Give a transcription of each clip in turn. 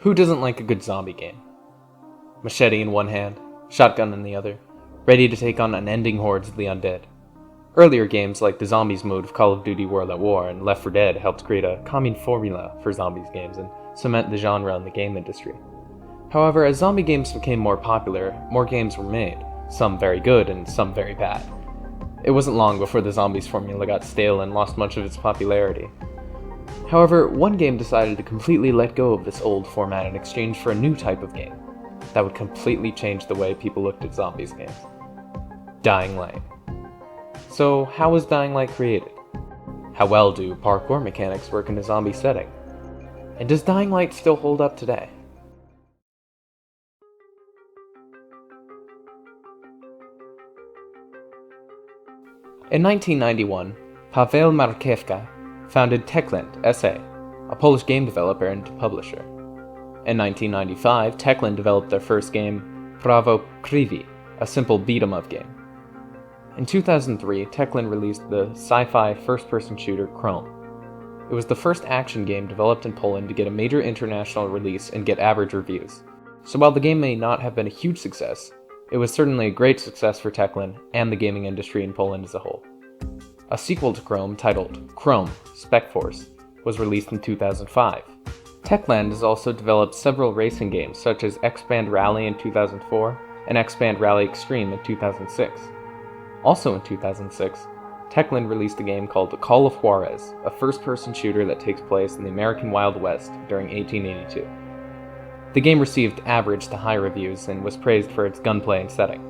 Who doesn't like a good zombie game? Machete in one hand, shotgun in the other, ready to take on unending hordes of the undead. Earlier games like the Zombies mode of Call of Duty World at War and Left 4 Dead helped create a common formula for zombies games and cement the genre in the game industry. However, as zombie games became more popular, more games were made, some very good and some very bad. It wasn't long before the zombies formula got stale and lost much of its popularity. However, one game decided to completely let go of this old format in exchange for a new type of game that would completely change the way people looked at zombies games. Dying Light. So, how was Dying Light created? How well do parkour mechanics work in a zombie setting? And does Dying Light still hold up today? In 1991, Paweł Markiewka founded Techland S.A., a Polish game developer and publisher. In 1995, Techland developed their first game, Prawo Krwi, a simple beat-em-up game. In 2003, Techland released the sci-fi first-person shooter Chrome. It was the first action game developed in Poland to get a major international release and get average reviews. So while the game may not have been a huge success, it was certainly a great success for Techland and the gaming industry in Poland as a whole. A sequel to Chrome, titled Chrome: Spec Force, was released in 2005. Techland has also developed several racing games such as X-Band Rally in 2004 and X-Band Rally Extreme in 2006. Also in 2006, Techland released a game called Call of Juarez, a first-person shooter that takes place in the American Wild West during 1882. The game received average to high reviews and was praised for its gunplay and setting.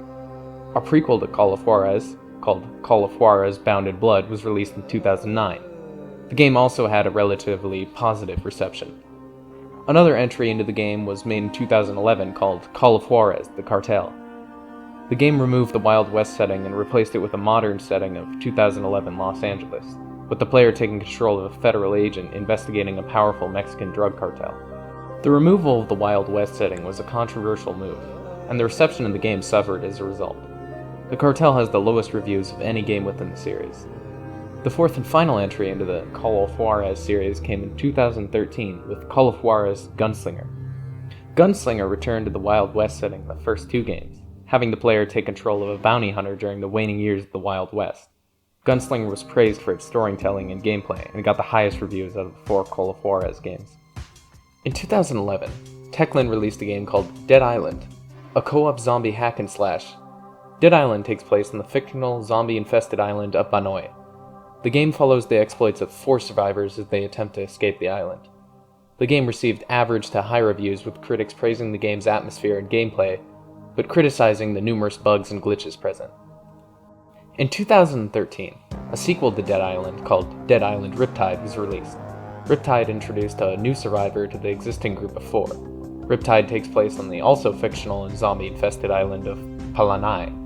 A prequel to Call of Juarez, called Call of Juarez Bound in Blood, was released in 2009. The game also had a relatively positive reception. Another entry into the game was made in 2011 called Call of Juarez: The Cartel. The game removed the Wild West setting and replaced it with a modern setting of 2011 Los Angeles, with the player taking control of a federal agent investigating a powerful Mexican drug cartel. The removal of the Wild West setting was a controversial move, and the reception of the game suffered as a result. The Cartel has the lowest reviews of any game within the series. The fourth and final entry into the Call of Juarez series came in 2013 with Call of Juarez Gunslinger. Gunslinger returned to the Wild West setting in the first two games, having the player take control of a bounty hunter during the waning years of the Wild West. Gunslinger was praised for its storytelling and gameplay, and got the highest reviews out of the four Call of Juarez games. In 2011, Techland released a game called Dead Island, a co-op zombie hack and slash. Dead Island takes place on the fictional zombie-infested island of Banoi. The game follows the exploits of 4 survivors as they attempt to escape the island. The game received average to high reviews, with critics praising the game's atmosphere and gameplay, but criticizing the numerous bugs and glitches present. In 2013, a sequel to Dead Island called Dead Island Riptide was released. Riptide introduced a new survivor to the existing group of 4. Riptide takes place on the also fictional and zombie-infested island of Palanai.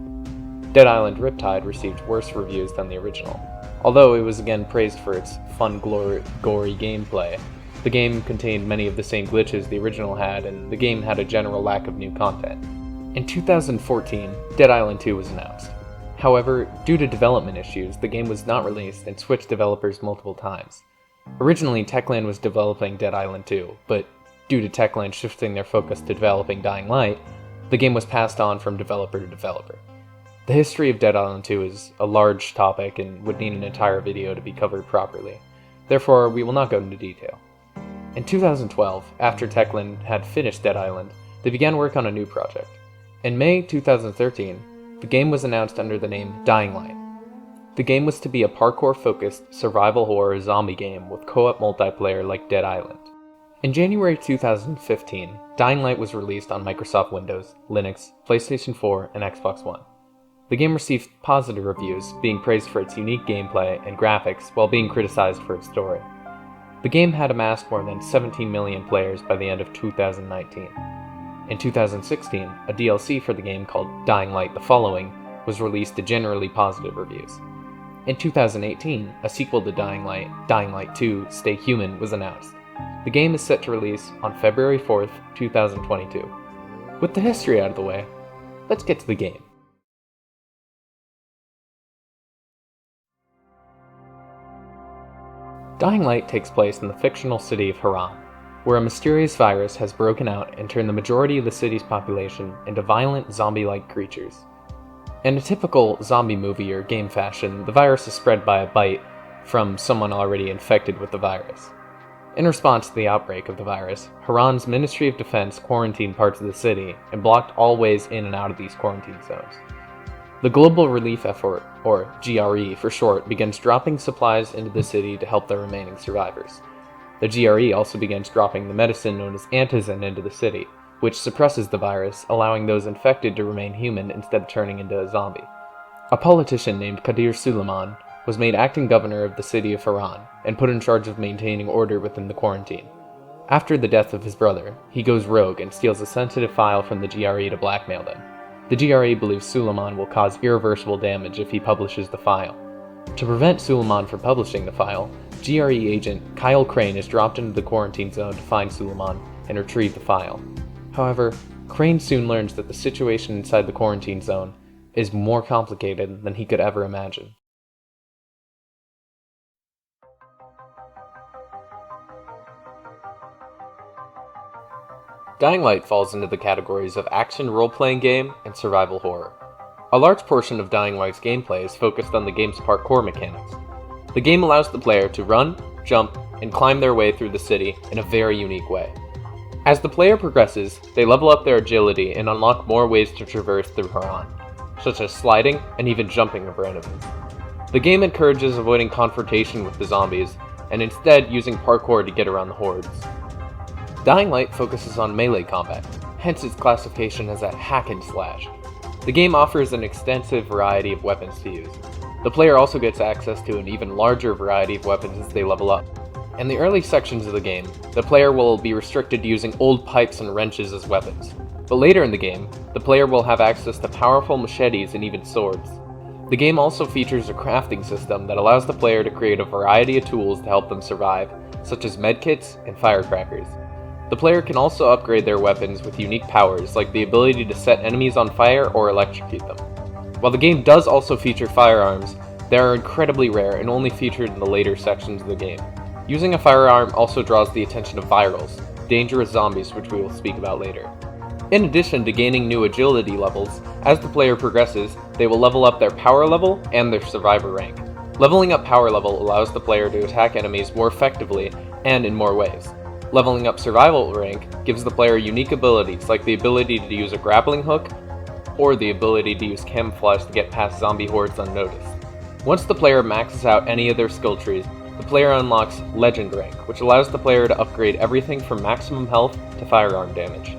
Dead Island Riptide received worse reviews than the original. Although it was again praised for its fun, gory gameplay, the game contained many of the same glitches the original had, and the game had a general lack of new content. In 2014, Dead Island 2 was announced. However, due to development issues, the game was not released and switched developers multiple times. Originally, Techland was developing Dead Island 2, but due to Techland shifting their focus to developing Dying Light, the game was passed on from developer to developer. The history of Dead Island 2 is a large topic and would need an entire video to be covered properly. Therefore, we will not go into detail. In 2012, after Techland had finished Dead Island, they began work on a new project. In May 2013, the game was announced under the name Dying Light. The game was to be a parkour-focused survival horror zombie game with co-op multiplayer like Dead Island. In January 2015, Dying Light was released on Microsoft Windows, Linux, PlayStation 4, and Xbox One. The game received positive reviews, being praised for its unique gameplay and graphics while being criticized for its story. The game had amassed more than 17 million players by the end of 2019. In 2016, a DLC for the game called Dying Light: The Following was released to generally positive reviews. In 2018, a sequel to Dying Light 2: Stay Human, was announced. The game is set to release on February 4th, 2022. With the history out of the way, let's get to the game. Dying Light takes place in the fictional city of Haran, where a mysterious virus has broken out and turned the majority of the city's population into violent zombie-like creatures. In a typical zombie movie or game fashion, the virus is spread by a bite from someone already infected with the virus. In response to the outbreak of the virus, Harran's Ministry of Defense quarantined parts of the city and blocked all ways in and out of these quarantine zones. The Global Relief Effort, or GRE for short, begins dropping supplies into the city to help the remaining survivors. The GRE also begins dropping the medicine known as antizin into the city, which suppresses the virus, allowing those infected to remain human instead of turning into a zombie. A politician named Kadir Suleiman was made acting governor of the city of Harran and put in charge of maintaining order within the quarantine. After the death of his brother, he goes rogue and steals a sensitive file from the GRE to blackmail them. The GRE believes Suleiman will cause irreversible damage if he publishes the file. To prevent Suleiman from publishing the file, GRE agent Kyle Crane is dropped into the quarantine zone to find Suleiman and retrieve the file. However, Crane soon learns that the situation inside the quarantine zone is more complicated than he could ever imagine. Dying Light falls into the categories of action role-playing game and survival horror. A large portion of Dying Light's gameplay is focused on the game's parkour mechanics. The game allows the player to run, jump, and climb their way through the city in a very unique way. As the player progresses, they level up their agility and unlock more ways to traverse through Harran, such as sliding and even jumping over enemies. The game encourages avoiding confrontation with the zombies, and instead using parkour to get around the hordes. Dying Light focuses on melee combat, hence its classification as a hack and slash. The game offers an extensive variety of weapons to use. The player also gets access to an even larger variety of weapons as they level up. In the early sections of the game, the player will be restricted to using old pipes and wrenches as weapons. But later in the game, the player will have access to powerful machetes and even swords. The game also features a crafting system that allows the player to create a variety of tools to help them survive, such as medkits and firecrackers. The player can also upgrade their weapons with unique powers, like the ability to set enemies on fire or electrocute them. While the game does also feature firearms, they are incredibly rare and only featured in the later sections of the game. Using a firearm also draws the attention of virals, dangerous zombies which we will speak about later. In addition to gaining new agility levels, as the player progresses, they will level up their power level and their survivor rank. Leveling up power level allows the player to attack enemies more effectively and in more ways. Leveling up survival rank gives the player unique abilities like the ability to use a grappling hook or the ability to use camouflage to get past zombie hordes unnoticed. Once the player maxes out any of their skill trees, the player unlocks Legend rank, which allows the player to upgrade everything from maximum health to firearm damage.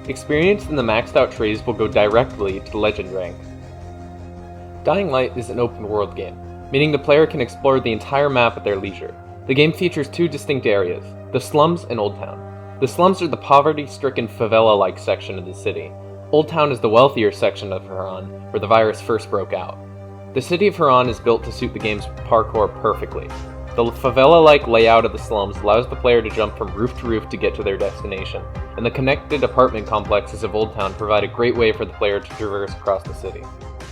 Experience in the maxed out trees will go directly to Legend rank. Dying Light is an open world game, meaning the player can explore the entire map at their leisure. The game features two distinct areas, the slums and Old Town. The slums are the poverty-stricken favela-like section of the city. Old Town is the wealthier section of Harran, where the virus first broke out. The city of Harran is built to suit the game's parkour perfectly. The favela-like layout of the slums allows the player to jump from roof to roof to get to their destination, and the connected apartment complexes of Old Town provide a great way for the player to traverse across the city.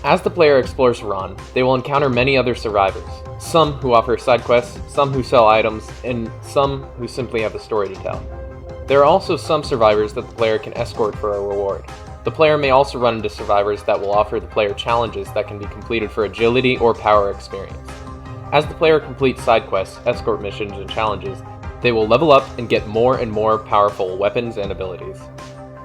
As the player explores Harran, they will encounter many other survivors, some who offer side quests, some who sell items, and some who simply have a story to tell. There are also some survivors that the player can escort for a reward. The player may also run into survivors that will offer the player challenges that can be completed for agility or power experience. As the player completes side quests, escort missions, and challenges, they will level up and get more and more powerful weapons and abilities.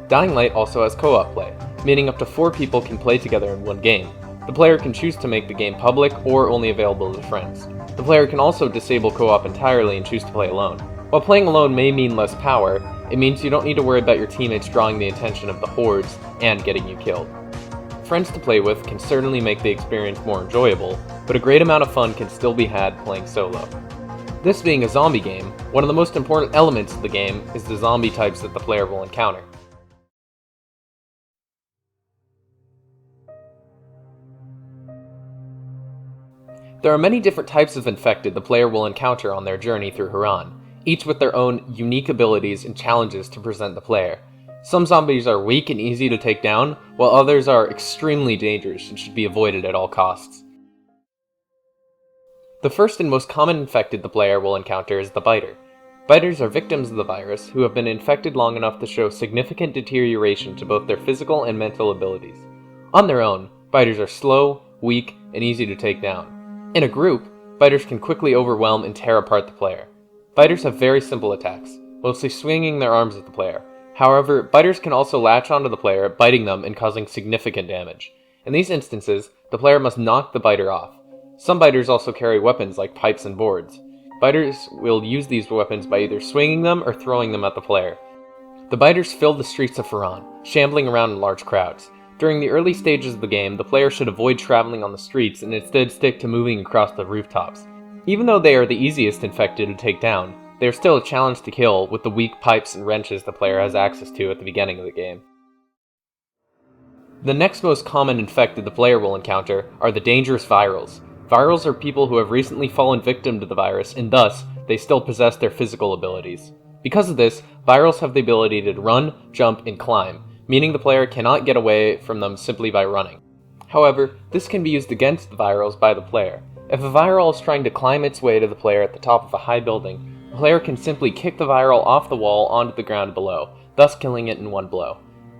Dying Light also has co-op play, meaning up to 4 people can play together in one game. The player can choose to make the game public or only available to friends. The player can also disable co-op entirely and choose to play alone. While playing alone may mean less power, it means you don't need to worry about your teammates drawing the attention of the hordes and getting you killed. Friends to play with can certainly make the experience more enjoyable, but a great amount of fun can still be had playing solo. This being a zombie game, one of the most important elements of the game is the zombie types that the player will encounter. There are many different types of infected the player will encounter on their journey through Harran, each with their own unique abilities and challenges to present the player. Some zombies are weak and easy to take down, while others are extremely dangerous and should be avoided at all costs. The first and most common infected the player will encounter is the Biter. Biters are victims of the virus who have been infected long enough to show significant deterioration to both their physical and mental abilities. On their own, biters are slow, weak, and easy to take down. In a group, biters can quickly overwhelm and tear apart the player. Biters have very simple attacks, mostly swinging their arms at the player. However, biters can also latch onto the player, biting them and causing significant damage. In these instances, the player must knock the biter off. Some biters also carry weapons like pipes and boards. Biters will use these weapons by either swinging them or throwing them at the player. The biters fill the streets of Faran, shambling around in large crowds. During the early stages of the game, the player should avoid traveling on the streets and instead stick to moving across the rooftops. Even though they are the easiest infected to take down, they are still a challenge to kill with the weak pipes and wrenches the player has access to at the beginning of the game. The next most common infected the player will encounter are the dangerous virals. Virals are people who have recently fallen victim to the virus, and thus, they still possess their physical abilities. Because of this, virals have the ability to run, jump, and climb, meaning the player cannot get away from them simply by running. However, this can be used against the virals by the player. If a viral is trying to climb its way to the player at the top of a high building, the player can simply kick the viral off the wall onto the ground below, thus killing it in one blow.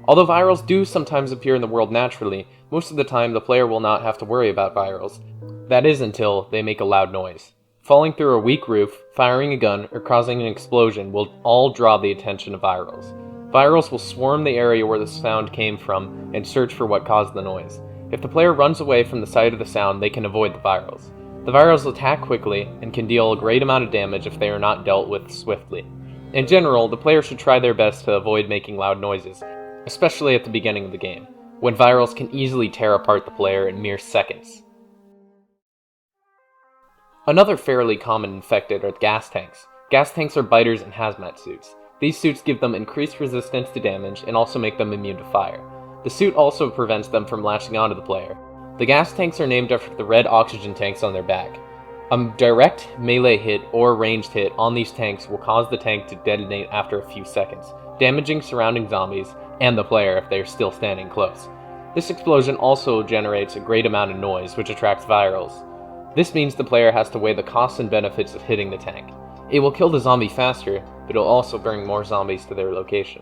Although virals do sometimes appear in the world naturally, most of the time the player will not have to worry about virals. That is until they make a loud noise. Falling through a weak roof, firing a gun, or causing an explosion will all draw the attention of virals. Virals will swarm the area where the sound came from and search for what caused the noise. If the player runs away from the site of the sound, they can avoid the virals. The virals attack quickly and can deal a great amount of damage if they are not dealt with swiftly. In general, the player should try their best to avoid making loud noises, especially at the beginning of the game, when virals can easily tear apart the player in mere seconds. Another fairly common infected are gas tanks. Gas tanks are biters in hazmat suits. These suits give them increased resistance to damage and also make them immune to fire. The suit also prevents them from latching onto the player. The gas tanks are named after the red oxygen tanks on their back. A direct melee hit or ranged hit on these tanks will cause the tank to detonate after a few seconds, damaging surrounding zombies and the player if they are still standing close. This explosion also generates a great amount of noise, which attracts virals. This means the player has to weigh the costs and benefits of hitting the tank. It will kill the zombie faster, but it will also bring more zombies to their location.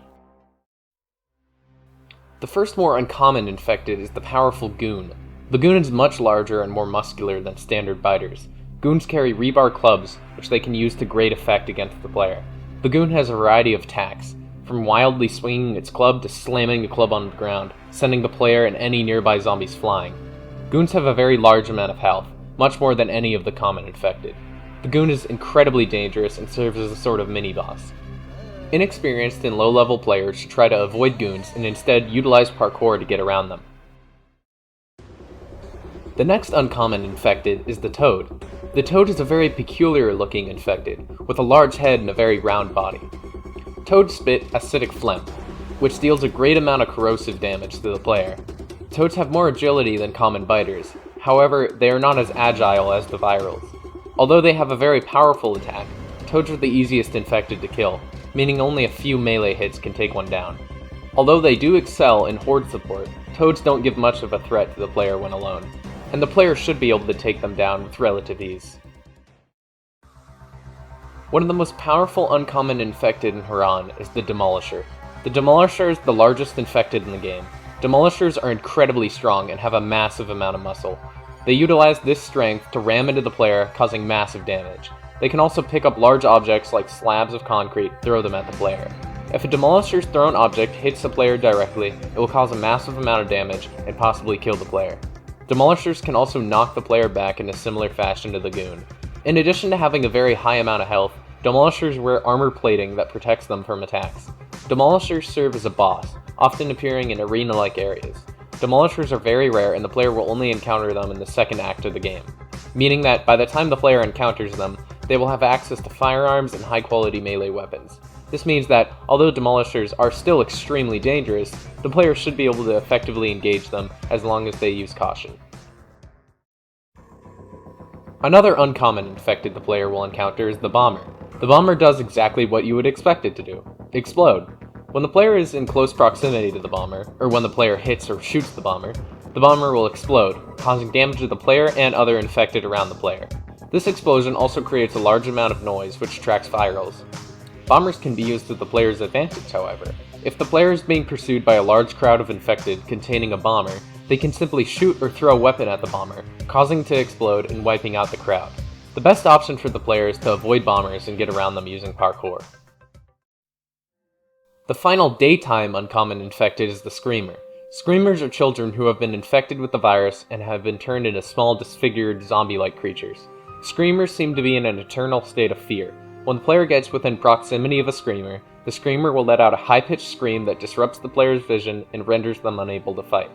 The first more uncommon infected is the powerful goon. The goon is much larger and more muscular than standard biters. Goons carry rebar clubs, which they can use to great effect against the player. The goon has a variety of attacks, from wildly swinging its club to slamming the club on the ground, sending the player and any nearby zombies flying. Goons have a very large amount of health, much more than any of the common infected. The goon is incredibly dangerous and serves as a sort of mini-boss. Inexperienced and low-level players should try to avoid goons and instead utilize parkour to get around them. The next uncommon infected is the toad. The toad is a very peculiar looking infected, with a large head and a very round body. Toads spit acidic phlegm, which deals a great amount of corrosive damage to the player. Toads have more agility than common biters. However, they are not as agile as the virals. Although they have a very powerful attack, toads are the easiest infected to kill, meaning only a few melee hits can take one down. Although they do excel in horde support, toads don't give much of a threat to the player when alone, and the player should be able to take them down with relative ease. One of the most powerful uncommon infected in Haran is the Demolisher. The Demolisher is the largest infected in the game. Demolishers are incredibly strong and have a massive amount of muscle. They utilize this strength to ram into the player, causing massive damage. They can also pick up large objects like slabs of concrete, throw them at the player. If a Demolisher's thrown object hits the player directly, it will cause a massive amount of damage and possibly kill the player. Demolishers can also knock the player back in a similar fashion to the goon. In addition to having a very high amount of health, Demolishers wear armor plating that protects them from attacks. Demolishers serve as a boss, often appearing in arena-like areas. Demolishers are very rare and the player will only encounter them in the second act of the game, meaning that by the time the player encounters them, they will have access to firearms and high-quality melee weapons. This means that, although Demolishers are still extremely dangerous, the player should be able to effectively engage them as long as they use caution. Another uncommon infected the player will encounter is the Bomber. The Bomber does exactly what you would expect it to do: explode. When the player is in close proximity to the Bomber, or when the player hits or shoots the Bomber will explode, causing damage to the player and other infected around the player. This explosion also creates a large amount of noise which attracts virals. Bombers can be used to the player's advantage, however. If the player is being pursued by a large crowd of infected containing a bomber, they can simply shoot or throw a weapon at the bomber, causing it to explode and wiping out the crowd. The best option for the player is to avoid bombers and get around them using parkour. The final daytime uncommon infected is the Screamer. Screamers are children who have been infected with the virus and have been turned into small, disfigured, zombie-like creatures. Screamers seem to be in an eternal state of fear. When the player gets within proximity of a Screamer, the Screamer will let out a high-pitched scream that disrupts the player's vision and renders them unable to fight.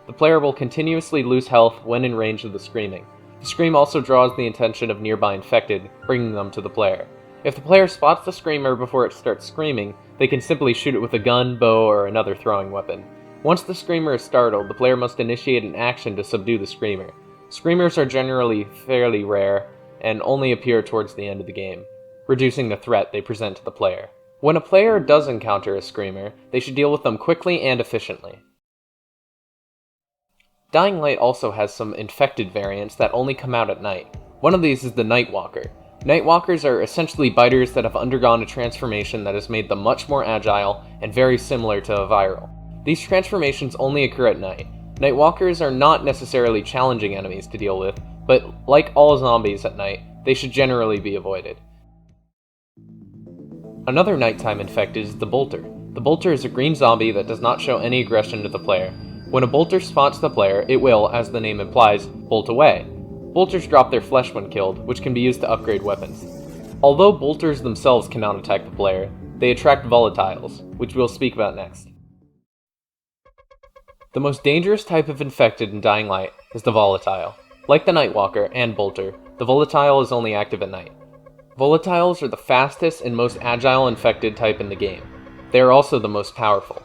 The player will continuously lose health when in range of the screaming. The scream also draws the attention of nearby infected, bringing them to the player. If the player spots the Screamer before it starts screaming, they can simply shoot it with a gun, bow, or another throwing weapon. Once the Screamer is startled, the player must initiate an action to subdue the Screamer. Screamers are generally fairly rare and only appear towards the end of the game, reducing the threat they present to the player. When a player does encounter a Screamer, they should deal with them quickly and efficiently. Dying Light also has some infected variants that only come out at night. One of these is the Nightwalker. Nightwalkers are essentially biters that have undergone a transformation that has made them much more agile and very similar to a viral. These transformations only occur at night. Nightwalkers are not necessarily challenging enemies to deal with, but like all zombies at night, they should generally be avoided. Another nighttime infected is the Bolter. The Bolter is a green zombie that does not show any aggression to the player. When a Bolter spots the player, it will, as the name implies, bolt away. Bolters drop their flesh when killed, which can be used to upgrade weapons. Although Bolters themselves cannot attack the player, they attract volatiles, which we'll speak about next. The most dangerous type of infected in Dying Light is the Volatile. Like the Nightwalker and Bolter, the Volatile is only active at night. Volatiles are the fastest and most agile infected type in the game. They are also the most powerful.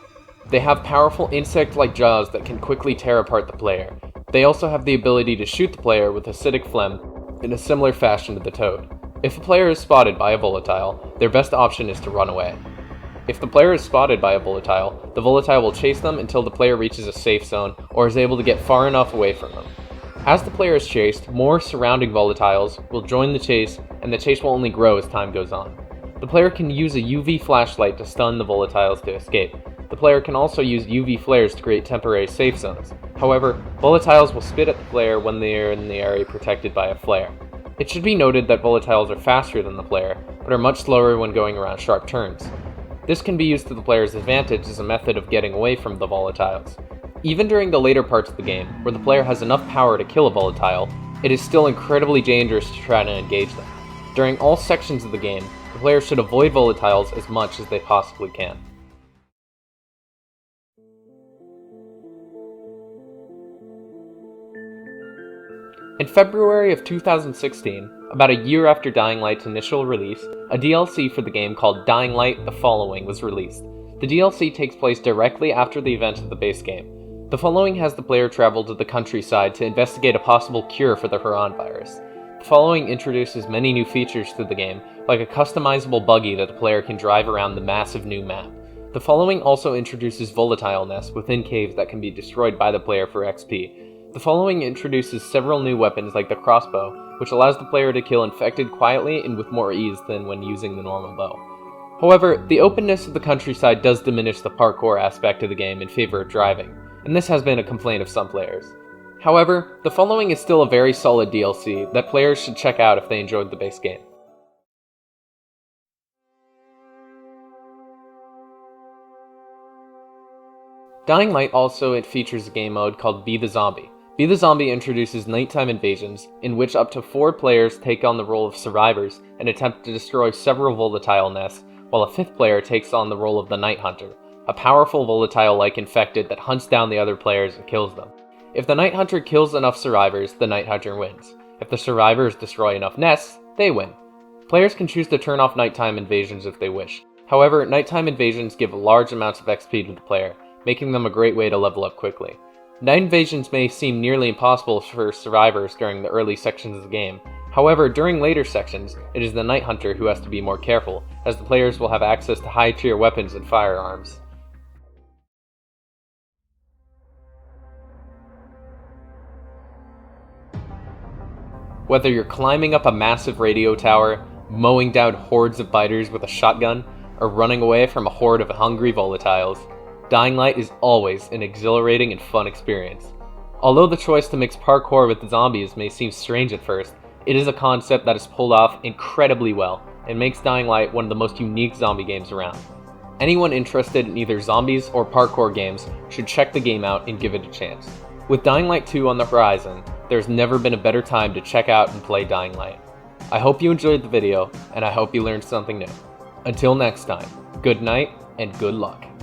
They have powerful insect-like jaws that can quickly tear apart the player. They also have the ability to shoot the player with acidic phlegm in a similar fashion to the toad. If a player is spotted by a volatile, their best option is to run away. If the player is spotted by a volatile, the volatile will chase them until the player reaches a safe zone or is able to get far enough away from them. As the player is chased, more surrounding volatiles will join the chase, and the chase will only grow as time goes on. The player can use a UV flashlight to stun the volatiles to escape. The player can also use UV flares to create temporary safe zones. However, volatiles will spit at the player when they are in the area protected by a flare. It should be noted that volatiles are faster than the player, but are much slower when going around sharp turns. This can be used to the player's advantage as a method of getting away from the volatiles. Even during the later parts of the game, where the player has enough power to kill a volatile, it is still incredibly dangerous to try to engage them. During all sections of the game, the player should avoid volatiles as much as they possibly can. In February of 2016, about a year after Dying Light's initial release, a DLC for the game called Dying Light: The Following was released. The DLC takes place directly after the events of the base game. The Following has the player travel to the countryside to investigate a possible cure for the Huron virus. The Following introduces many new features to the game, like a customizable buggy that the player can drive around the massive new map. The Following also introduces volatile nests within caves that can be destroyed by the player for XP. The Following introduces several new weapons like the crossbow, which allows the player to kill infected quietly and with more ease than when using the normal bow. However, the openness of the countryside does diminish the parkour aspect of the game in favor of driving, and this has been a complaint of some players. However, The Following is still a very solid DLC that players should check out if they enjoyed the base game. Dying Light also features a game mode called Be the Zombie. Be the Zombie introduces nighttime invasions, in which up to 4 players take on the role of survivors and attempt to destroy several volatile nests, while a 5th player takes on the role of the Night Hunter, a powerful volatile-like infected that hunts down the other players and kills them. If the Night Hunter kills enough survivors, the Night Hunter wins. If the survivors destroy enough nests, they win. Players can choose to turn off nighttime invasions if they wish. However, nighttime invasions give large amounts of XP to the player, making them a great way to level up quickly. Night invasions may seem nearly impossible for survivors during the early sections of the game. However, during later sections, it is the Night Hunter who has to be more careful, as the players will have access to high-tier weapons and firearms. Whether you're climbing up a massive radio tower, mowing down hordes of biters with a shotgun, or running away from a horde of hungry volatiles, Dying Light is always an exhilarating and fun experience. Although the choice to mix parkour with zombies may seem strange at first, it is a concept that is pulled off incredibly well and makes Dying Light one of the most unique zombie games around. Anyone interested in either zombies or parkour games should check the game out and give it a chance. With Dying Light 2 on the horizon, there's never been a better time to check out and play Dying Light. I hope you enjoyed the video, and I hope you learned something new. Until next time, good night and good luck.